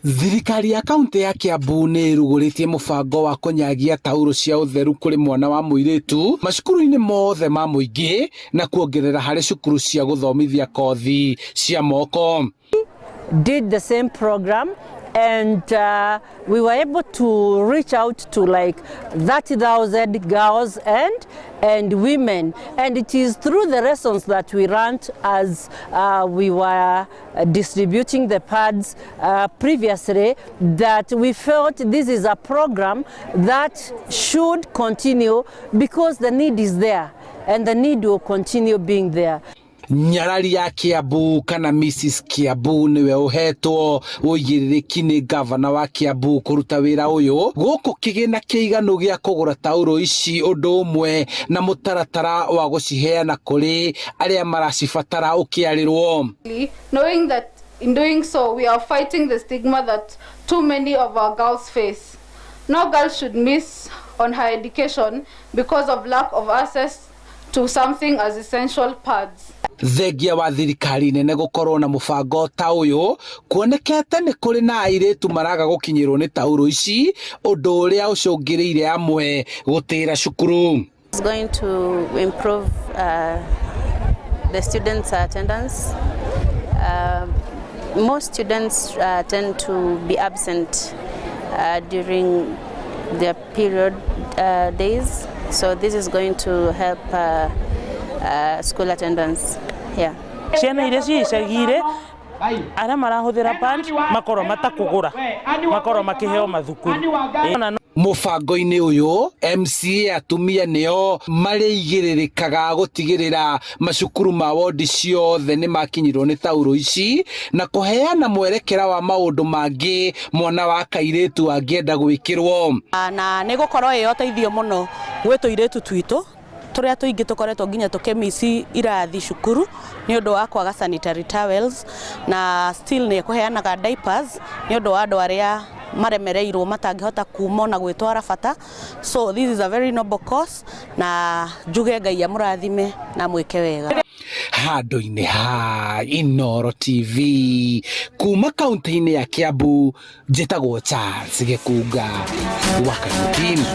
Thirikari ya kaunti ya Kiambu nĩ ĩrugũrĩtie mũbango wa kũnyagia tauro cia ũtheru kũrĩ mwana wa mũirĩtu macukuru-inĩ mothe ma mũingĩ na kuongerera harĩ cukuru cia gũthomithia kothi cia moko. Did the same program and we were able to reach out to like 30,000 girls and women, and it is through the lessons that we learned as we were distributing the pads previously that we felt this is a program that should continue because the need is there and the need will continue being there. Nyarari ya Kiambu kana Mrs. Kiambu niwe uhetwo ũigĩrĩrĩki nĩ gavana wa Kiambu kũruta wĩra ũyũ gũkũ kĩgĩna kĩiganu gĩa kũgũra tauro ici ũndũ ũmwe na mũtaratara wa gũciheana kũrĩ arĩa maracibatara ũkĩarĩrwo. Knowing that in doing so we are fighting the stigma that too many of our girls face. No girl should miss on her education because of lack of access to something as essential pads. Thengia wa thirikari nene gũkorwo na mũbango ta ũyũ kuonekete nĩ kũrĩ na airĩtu maraga gũkinyĩrwo nĩ tauro ici ũndũ ũrĩa ũcũngĩrĩire amwe gũtĩra cukuru. It's going to improve the students' attendance. Most students tend to be absent during their period days, so this is going to help school attendance here. Ciana iria ciicagire ara marahũthĩra band makorwo matakũgũra makorwo makĩheo mathukuru. Mũbango-inĩ ũyũ MCA atumia nĩo marĩigĩrĩrĩkaga gũtigĩrĩra macukuru ma wodi ciothe nĩ makinyirwo nĩ tauro ici na kũheana mwerekera wa maũndũ mangĩ mwana wa kairĩtu angĩenda gwĩkĩrwo. Na nĩ gũkorwo ĩyo teithio mũno gwĩ tũirĩtu twitũ tũrĩa tũingĩ tũkoretwo nginya tũkĩmici irathi cukuru nĩ ũndũ wa kwaga sanitary towels na still nĩ kũheanaga diapers nĩ ũndũ wa andũ arĩa maremereirwo matangĩhota kuma na gwĩtwara bata. So this is a very noble cause na njuge Ngai amũrathime na mwĩke wega. Handũ-inĩ ha Inooro TV kuma kaunti-inĩ ya Kiambu njĩtagwo Charles Gĩkunga wa Kairĩtu.